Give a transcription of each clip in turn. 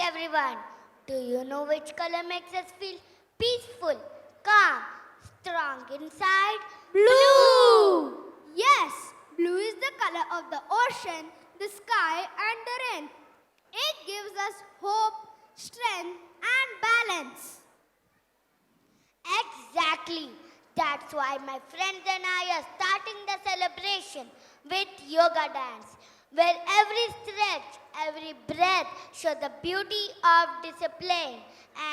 everyone. Do you know which color makes us feel peaceful, calm, strong inside? Blue! Yes, blue is the color of the ocean, the sky, and the rain. It gives us hope, strength, and balance. Exactly. That's why my friends and I are starting the celebration with yoga dance, where every stretch, every breath show the beauty of discipline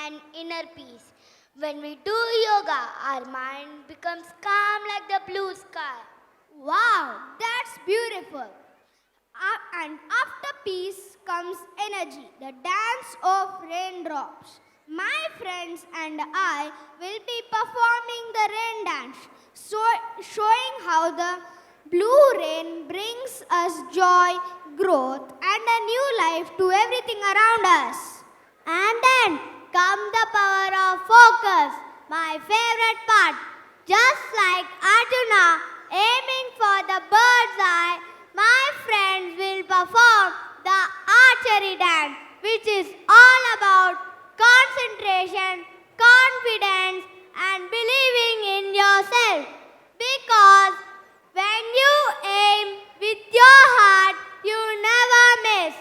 and inner peace. When we do yoga, our mind becomes calm like the blue sky. Wow, that's beautiful. And after peace comes energy, the dance of raindrops. My friends and I will be performing the rain dance, showing how the blue rain brings us joy, growth, and a new life to everything around us. And then come the power of focus, my favorite part. Just like Arjuna aiming for the bird's eye, my friends will perform the archery dance, which is all about concentration, confidence, and believing in yourself. Because when you aim with your heart, you never miss.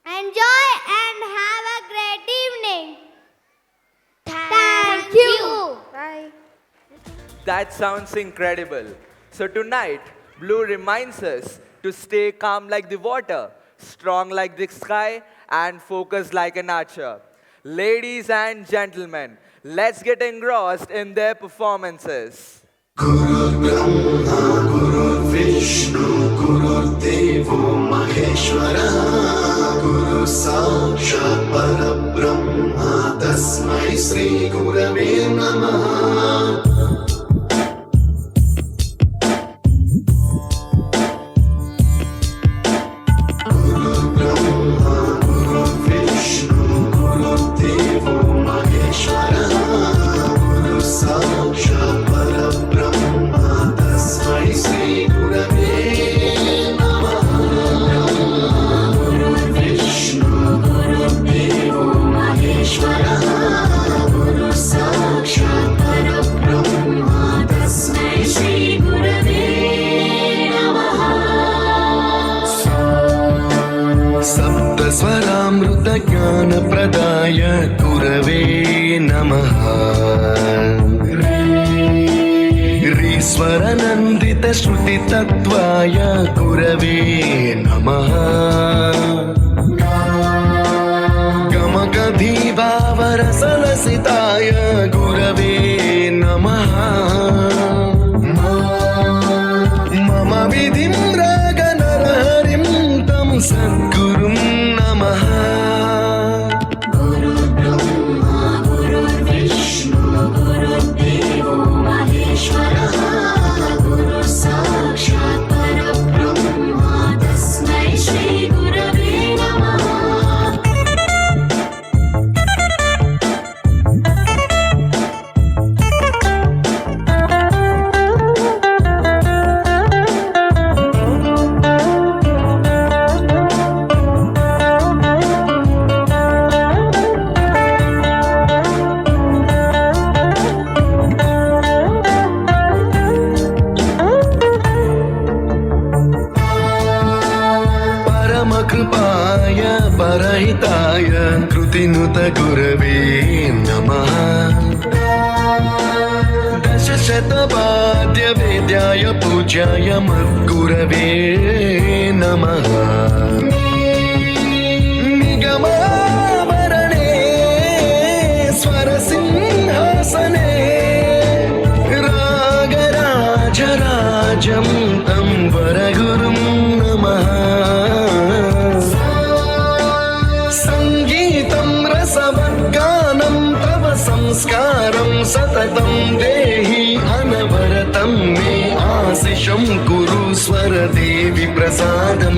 Enjoy and have a great evening. Thank you. Bye. That sounds incredible. So tonight, Blue reminds us to stay calm like the water, strong like the sky, and focused like an archer. Ladies and gentlemen, let's get engrossed in their performances. गुरुर्ब्रह्मा गुरुर्विष्णु गुरुर्देवो महेश्वरः गुरु साक्षात् परब्रह्मा तस्मै श्री गुरवे नमः गुरुर्ब्रह्मा गुरुर्विष्णु गुरुर्देवो महेश्वरः गुरु साक्षात् परब्रह्मा तस्मै श्री गुरवे नमः गुरुर्विष्णु गुरुर्देवो महेश्वरः गुरु साक्षात् परब्रह्मा तस्मै श्री गुरवे नमः सप्तस्वरामृतज्ञानप्रदाय गुरवे नमः ऋस्वरनन्दितश्रुतितत्त्वाय गुरवे नमः गमगधीभावरसलसिताय गुरवे नमः मम विधिं रागनरहरिं तं सद्गुरुं नमः गुरुर्ब्रह्मा गुरुर्विष्णु गुरुर्देवो महेश्वरः गुरु साक्षात् परब्रह्मा तस्मै श्री गुरवे नमः परमकृपाय परहिताय कृतिनुत गुरवे नमः दशशतवाद्यवेद्याय पूज्याय मद्गुरवे नमः निगमावरणे स्वरसिंहासने रागराजराजं तं वरगुरुं नमः सङ्गीतं रसवद्गानं तव संस्कारं सततं देहि अनवरतं मे आशिषं कुरु स्वरदेवि प्रसादं